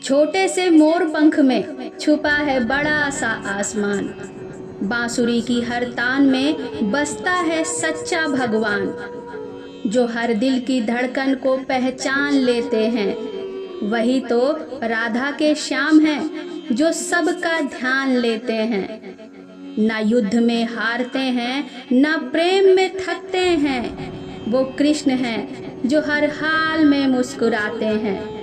छोटे से मोर पंख में छुपा है बड़ा सा आसमान। बांसुरी की हर तान में बसता है सच्चा भगवान, जो हर दिल की धड़कन को पहचान लेते हैं। वही तो राधा के श्याम हैं जो सबका ध्यान लेते हैं। ना युद्ध में हारते हैं ना प्रेम में थकते हैं। वो कृष्ण हैं जो हर हाल में मुस्कुराते हैं।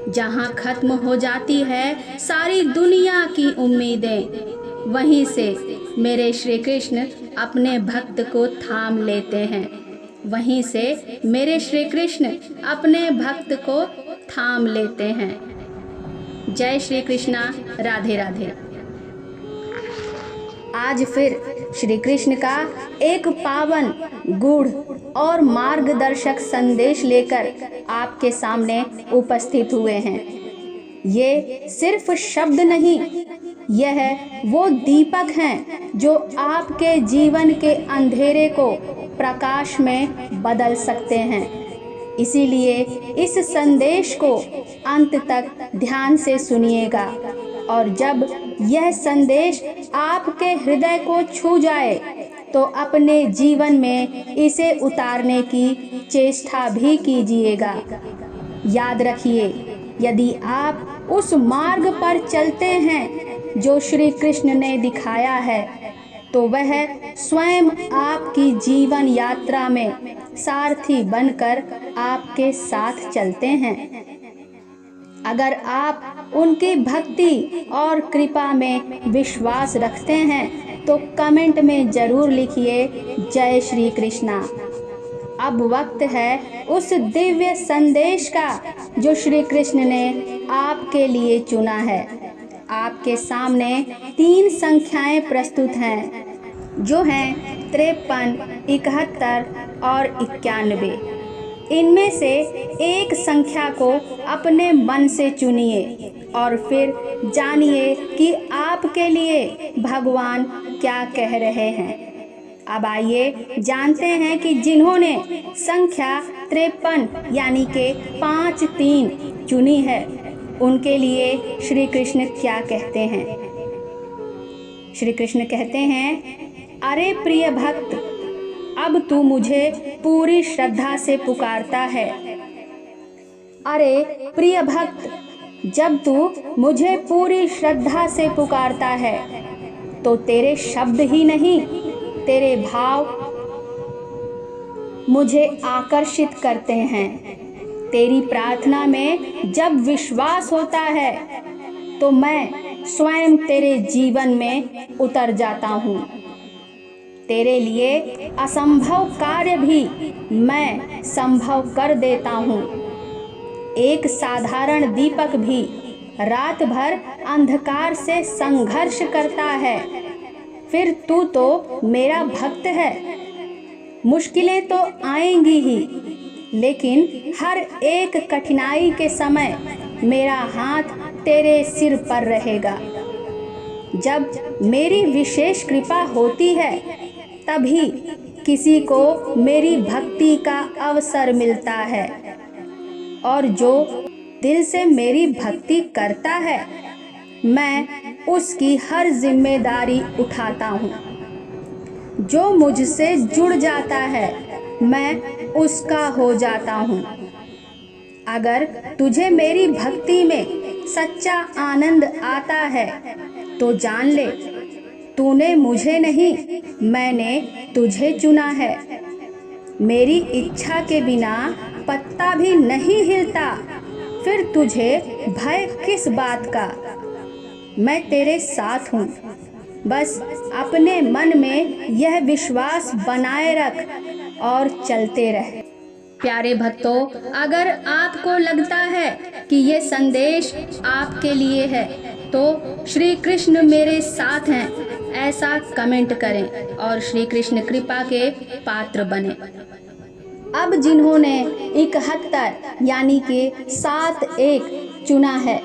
जहाँ खत्म हो जाती है सारी दुनिया की उम्मीदें, वहीं से मेरे श्री कृष्ण अपने भक्त को थाम लेते हैं। वहीं से मेरे श्री कृष्ण अपने भक्त को थाम लेते हैं। जय श्री कृष्णा, राधे राधे। आज फिर श्री कृष्ण का एक पावन, गूढ़ और मार्गदर्शक संदेश लेकर आपके सामने उपस्थित हुए हैं। ये सिर्फ शब्द नहीं, यह वो दीपक हैं जो आपके जीवन के अंधेरे को प्रकाश में बदल सकते हैं। इसीलिए इस संदेश को अंत तक ध्यान से सुनिएगा, और जब यह संदेश आपके हृदय को छू जाए तो अपने जीवन में इसे उतारने की चेष्टा भी कीजिएगा। याद रखिए, यदि आप उस मार्ग पर चलते हैं जो श्री कृष्ण ने दिखाया है, तो वह स्वयं आपकी जीवन यात्रा में सारथी बनकर आपके साथ चलते हैं। अगर आप उनकी भक्ति और कृपा में विश्वास रखते हैं तो कमेंट में जरूर लिखिए जय श्री कृष्णा। अब वक्त है उस दिव्य संदेश का जो श्री कृष्ण ने आपके लिए चुना है। आपके सामने 3 संख्याएं प्रस्तुत हैं, जो हैं 53, 71 और 91। इनमें से एक संख्या को अपने मन से चुनिए और फिर जानिए कि आपके लिए भगवान क्या कह रहे हैं। अब आइए जानते हैं कि जिन्होंने संख्या 53 यानी कि 53 चुनी है, उनके लिए श्री कृष्ण क्या कहते हैं। श्री कृष्ण कहते हैं, अरे प्रिय भक्त, अब तू मुझे पूरी श्रद्धा से पुकारता है। अरे प्रिय भक्त, जब तू मुझे पूरी श्रद्धा से पुकारता है तो तेरे शब्द ही नहीं, तेरे भाव मुझे आकर्षित करते हैं। तेरी प्रार्थना में जब विश्वास होता है तो मैं स्वयं तेरे जीवन में उतर जाता हूँ। तेरे लिए असंभव कार्य भी मैं संभव कर देता हूँ। एक साधारण दीपक भी रात भर अंधकार से संघर्ष करता है। फिर तू तो मेरा भक्त है। मुश्किलें तो आएंगी ही, लेकिन हर एक कठिनाई के समय मेरा हाथ तेरे सिर पर रहेगा। जब मेरी विशेष कृपा होती है तभी किसी को मेरी भक्ति का अवसर मिलता है, और जो दिल से मेरी भक्ति करता है मैं उसकी हर जिम्मेदारी उठाता हूँ। जो मुझसे जुड़ जाता है मैं उसका हो जाता हूँ। अगर तुझे मेरी भक्ति में सच्चा आनंद आता है तो जान ले, तूने मुझे नहीं, मैंने तुझे चुना है। मेरी इच्छा के बिना पत्ता भी नहीं हिलता, फिर तुझे भय किस बात का। मैं तेरे साथ हूँ, बस अपने मन में यह विश्वास बनाए रख और चलते रह। प्यारे भक्तों, अगर आपको लगता है कि ये संदेश आपके लिए है तो श्री कृष्ण मेरे साथ हैं, ऐसा कमेंट करें और श्री कृष्ण कृपा के पात्र बने। अब जिन्होंने 71 यानी कि 71 चुना है,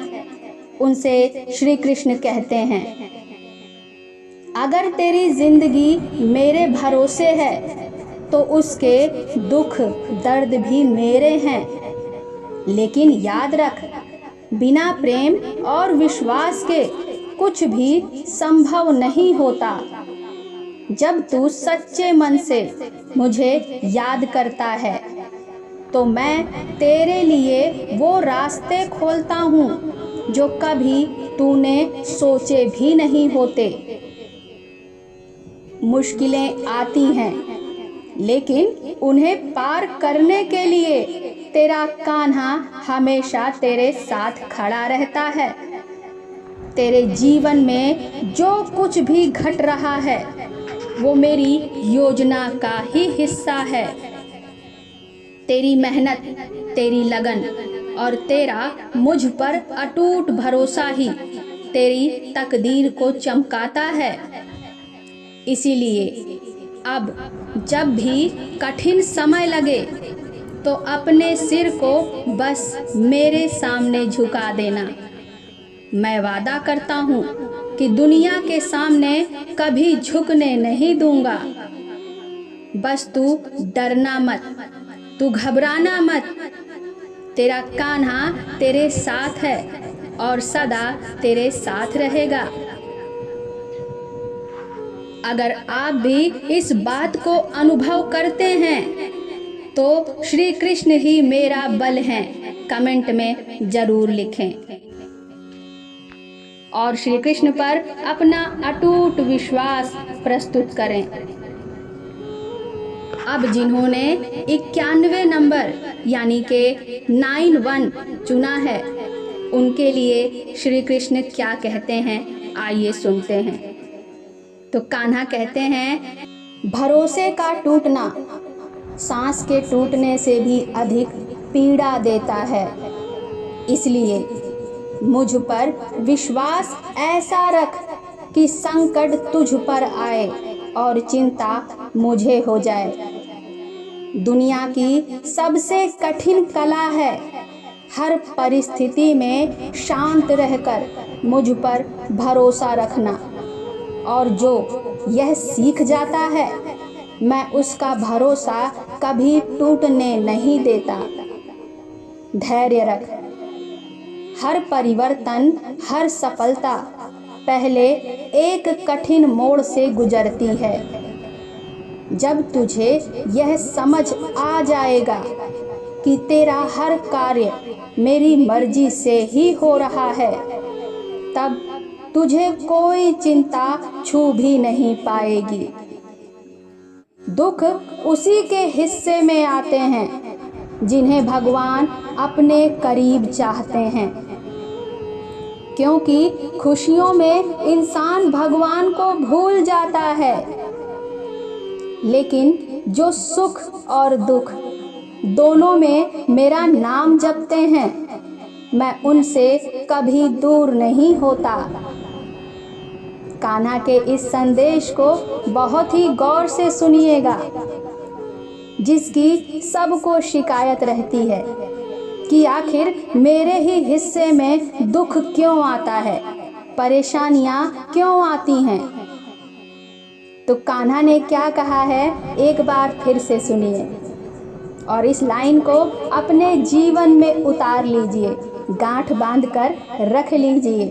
उनसे श्री कृष्ण कहते हैं, अगर तेरी जिंदगी मेरे भरोसे है तो उसके दुख दर्द भी मेरे हैं। लेकिन याद रख, बिना प्रेम और विश्वास के कुछ भी संभव नहीं होता। जब तू सच्चे मन से मुझे याद करता है तो मैं तेरे लिए वो रास्ते खोलता हूँ जो कभी तूने सोचे भी नहीं होते। मुश्किलें आती हैं, लेकिन उन्हें पार करने के लिए तेरा कान्हा हमेशा तेरे साथ खड़ा रहता है। तेरे जीवन में जो कुछ भी घट रहा है वो मेरी योजना का ही हिस्सा है। तेरी मेहनत, तेरी लगन और तेरा मुझ पर अटूट भरोसा ही तेरी तकदीर को चमकाता है। इसीलिए अब जब भी कठिन समय लगे तो अपने सिर को बस मेरे सामने झुका देना। मैं वादा करता हूँ कि दुनिया के सामने कभी झुकने नहीं दूंगा। बस तू डरना मत, तू घबराना मत। तेरा कान्हा तेरे साथ है और सदा तेरे साथ रहेगा। अगर आप भी इस बात को अनुभव करते हैं तो श्री कृष्ण ही मेरा बल है, कमेंट में जरूर लिखें और श्री कृष्ण पर अपना अटूट विश्वास प्रस्तुत करें। अब जिन्होंने 91 नंबर यानी के 91 चुना है, उनके लिए श्री कृष्ण क्या कहते हैं, आइए सुनते हैं। तो कान्हा कहते हैं, भरोसे का टूटना सांस के टूटने से भी अधिक पीड़ा देता है। इसलिए मुझ पर विश्वास ऐसा रख कि संकट तुझ पर आए और चिंता मुझे हो जाए। दुनिया की सबसे कठिन कला है हर परिस्थिति में शांत रहकर मुझ पर भरोसा रखना, और जो यह सीख जाता है मैं उसका भरोसा कभी टूटने नहीं देता। धैर्य रख, हर परिवर्तन, हर सफलता पहले एक कठिन मोड़ से गुजरती है। जब तुझे यह समझ आ जाएगा कि तेरा हर कार्य मेरी मर्जी से ही हो रहा है, तब तुझे कोई चिंता छू भी नहीं पाएगी। दुख उसी के हिस्से में आते हैं जिन्हें भगवान अपने करीब चाहते हैं, क्योंकि खुशियों में इंसान भगवान को भूल जाता है, लेकिन जो सुख और दुख दोनों में मेरा नाम जपते हैं मैं उनसे कभी दूर नहीं होता। कान्हा के इस संदेश को बहुत ही गौर से सुनिएगा, जिसकी सबको शिकायत रहती है कि आखिर मेरे ही हिस्से में दुख क्यों आता है, परेशानियां क्यों आती हैं। तो कान्हा ने क्या कहा है, एक बार फिर से सुनिए और इस लाइन को अपने जीवन में उतार लीजिए, गांठ बांधकर रख लीजिए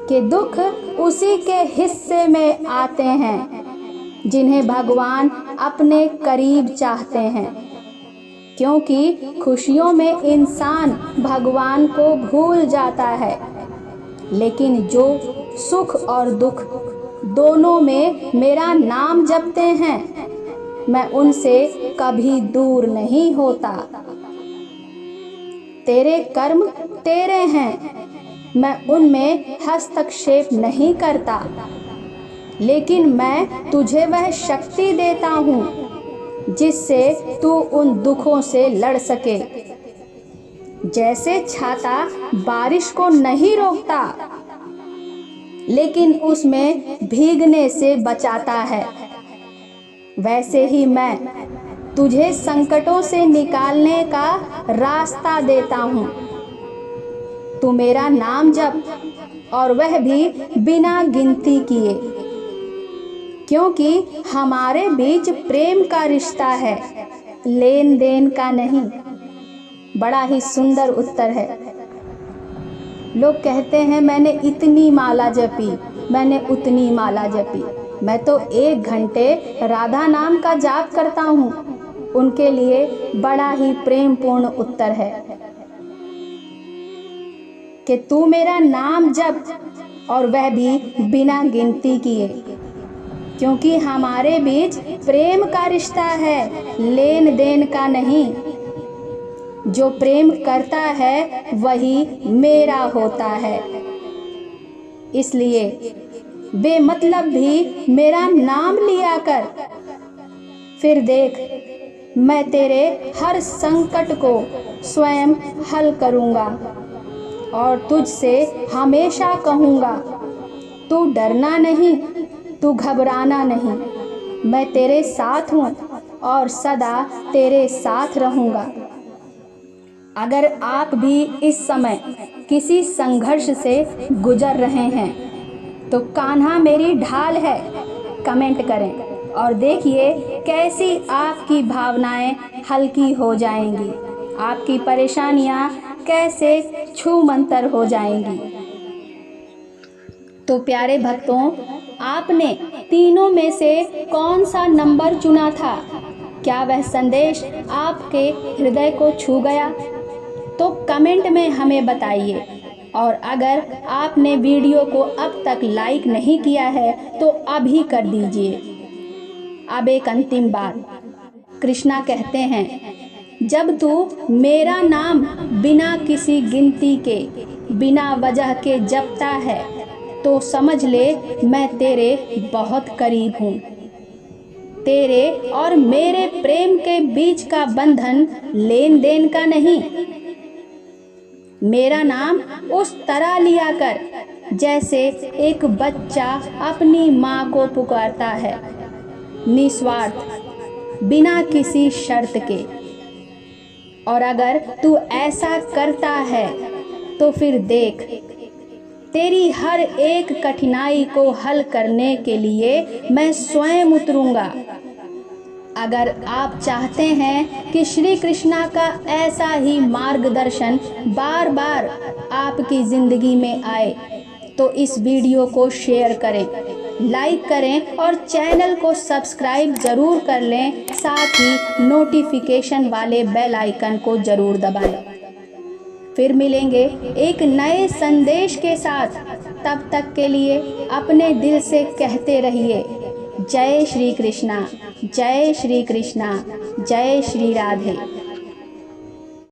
कि दुख उसी के हिस्से में आते हैं जिन्हें भगवान अपने करीब चाहते हैं, क्योंकि खुशियों में इंसान भगवान को भूल जाता है, लेकिन जो सुख और दुख दोनों में मेरा नाम जपते हैं मैं उनसे कभी दूर नहीं होता। तेरे कर्म तेरे हैं, मैं उनमें हस्तक्षेप नहीं करता, लेकिन मैं तुझे वह शक्ति देता हूँ जिससे तू उन दुखों से लड़ सके। जैसे छाता बारिश को नहीं रोकता लेकिन उसमें भीगने से बचाता है, वैसे ही मैं तुझे संकटों से निकालने का रास्ता देता हूँ। तू मेरा नाम जप, और वह भी बिना गिनती किए, क्योंकि हमारे बीच प्रेम का रिश्ता है, लेन देन का नहीं। बड़ा ही सुंदर उत्तर है। लोग कहते हैं मैंने इतनी माला जपी, मैंने उतनी माला जपी। मैं तो 1 घंटे राधा नाम का जाप करता हूँ। उनके लिए बड़ा ही प्रेम पूर्ण उत्तर है कि तू मेरा नाम जप, और वह भी बिना गिनती किए, क्योंकि हमारे बीच प्रेम का रिश्ता है, लेन देन का नहीं। जो प्रेम करता है वही मेरा होता है। इसलिए बेमतलब भी मेरा नाम लिया कर, फिर देख मैं तेरे हर संकट को स्वयं हल करूँगा और तुझसे हमेशा कहूँगा, तू डरना नहीं, तू घबराना नहीं। मैं तेरे साथ हूँ और सदा तेरे साथ रहूँगा। अगर आप भी इस समय किसी संघर्ष से गुजर रहे हैं तो कान्हा मेरी ढाल है कमेंट करें और देखिए कैसी आपकी भावनाएं हल्की हो जाएंगी, आपकी परेशानियां कैसे छूमंतर हो जाएंगी। तो प्यारे भक्तों, आपने तीनों में से कौन सा नंबर चुना था? क्या वह संदेश आपके हृदय को छू गया? तो कमेंट में हमें बताइए। और अगर आपने वीडियो को अब तक लाइक नहीं किया है तो अभी कर दीजिए। अब एक अंतिम बात, कृष्णा कहते हैं, जब तू मेरा नाम बिना किसी गिनती के, बिना वजह के जपता है तो समझ ले मैं तेरे बहुत करीब हूँ। तेरे और मेरे प्रेम के बीच का बंधन लेन देन का नहीं। मेरा नाम उस तरह लिया कर जैसे एक बच्चा अपनी माँ को पुकारता है, निस्वार्थ, बिना किसी शर्त के। और अगर तू ऐसा करता है तो फिर देख, तेरी हर एक कठिनाई को हल करने के लिए मैं स्वयं उतरूंगा। अगर आप चाहते हैं कि श्री कृष्णा का ऐसा ही मार्गदर्शन बार बार आपकी ज़िंदगी में आए तो इस वीडियो को शेयर करें, लाइक करें और चैनल को सब्सक्राइब ज़रूर कर लें। साथ ही नोटिफिकेशन वाले बेल आइकन को ज़रूर दबाएं। फिर मिलेंगे एक नए संदेश के साथ। तब तक के लिए अपने दिल से कहते रहिए, जय श्री कृष्णा, जय श्री कृष्णा, जय श्री राधे।